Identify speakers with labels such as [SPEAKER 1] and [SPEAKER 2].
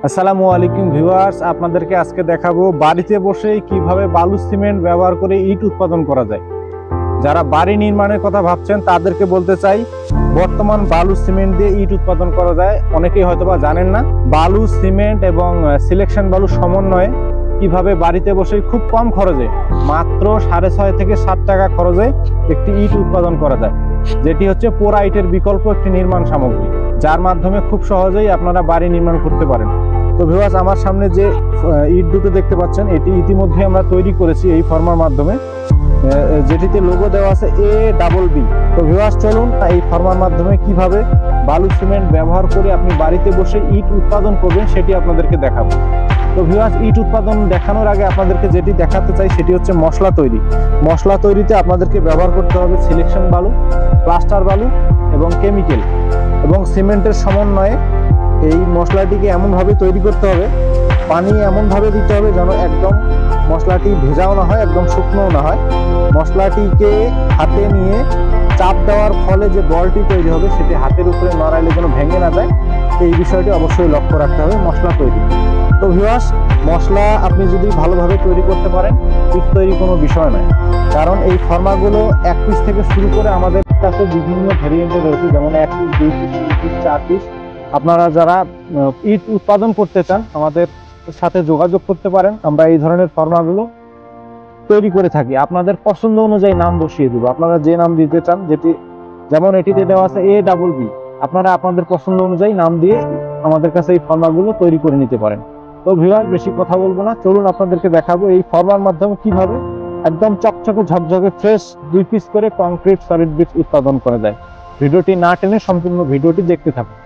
[SPEAKER 1] আসসালামু আলাইকুম ভিউয়ার্স, আপনাদেরকে আজকে দেখাবো বাড়িতে বসে কিভাবে বালু সিমেন্ট ব্যবহার করে ইট উৎপাদন করা যায়। যারা বাড়ি নির্মাণের কথা ভাবছেন তাদেরকে বলতে চাই, বর্তমান বালু সিমেন্ট দিয়ে ইট উৎপাদন করা যায়। অনেকেই হয়তোবা জানেন না, বালু সিমেন্ট এবং সিলেকশন বালু সমন্বয়ে কিভাবে বাড়িতে বসে খুব কম খরচে, মাত্র 6.5 থেকে 7 টাকা খরচে একটি ইট উৎপাদন করা যায়, যেটি হচ্ছে পোড়া ইটের বিকল্প একটি নির্মাণ সামগ্রী, যার মাধ্যমে খুব সহজেই আপনারা বাড়ি নির্মাণ করতে পারেন। তো ভিউয়ার্স, আমার সামনে যে ইট দুটো দেখতে পাচ্ছেন, এটি ইতিমধ্যে আমরা তৈরি করেছি এই ফর্মার মাধ্যমে, যেটিতে লোগো দেওয়া আছে ABB। তো ভিউয়ার্স, চলুন এই ফর্মার মাধ্যমে কিভাবে বালু সিমেন্ট ব্যবহার করে আপনি বাড়িতে বসে ইট উৎপাদন করবেন সেটি আপনাদেরকে দেখাবো। তো ভিউয়ার্স, ইট উৎপাদন দেখানোর আগে আপনাদেরকে যেটি দেখাতে চাই সেটি হচ্ছে মশলা তৈরি। মশলা তৈরিতে আপনাদেরকে ব্যবহার করতে হবে সিলেকশন বালু, প্লাস্টার বালু এবং কেমিক্যাল এবং সিমেন্টের সমন্বয়ে এই মশলাটিকে এমনভাবে তৈরি করতে হবে, পানি এমনভাবে দিতে হবে যেন একদম মশলাটি ভেজাও না হয়, একদম শুকনোও না হয়। মশলাটিকে হাতে নিয়ে চাপ দেওয়ার ফলে যে বলটি তৈরি হবে সেটি হাতের উপরে নড়াইলে যেন ভেঙে না যায়, এই বিষয়টি অবশ্যই লক্ষ্য রাখতে হবে মশলা তৈরি। তো ভিউয়ার্স, মশলা আপনি যদি ভালোভাবে তৈরি করতে পারেন, ইট তৈরি কোনো বিষয় নয়। কারণ এই ফর্মাগুলো 1 পিস থেকে শুরু করে আমাদের কাছে বিভিন্ন ভেরিয়েন্টে রয়েছে, যেমন 1 পিস, 2 পিস, 3 পিস, 4 পিস। আপনারা যারা ইট উৎপাদন করতে চান আমাদের সাথে যোগাযোগ করতে পারেন। আমরা এই ধরনের ফর্মাগুলো তৈরি করে থাকি, আপনাদের পছন্দ অনুযায়ী নাম বসিয়ে দেবো। আপনারা যে নাম দিতে চান, যেমন এটিতে দেওয়া আছে ABB, আপনারা আপনাদের পছন্দ অনুযায়ী নাম দিয়ে আমাদের কাছে এই ফর্মাগুলো তৈরি করে নিতে পারেন। তো ভিউয়ার, বেশি কথা বলবো না, চলুন আপনাদেরকে দেখাবো এই ফর্মার মাধ্যমে কিভাবে একদম চকচকে ঝকঝকে ফ্রেশ 2 পিস করে কংক্রিট সলিড ব্রিক্স উৎপাদন করা যায়। ভিডিওটি না টেনে সম্পূর্ণ ভিডিওটি দেখতে থাকুন।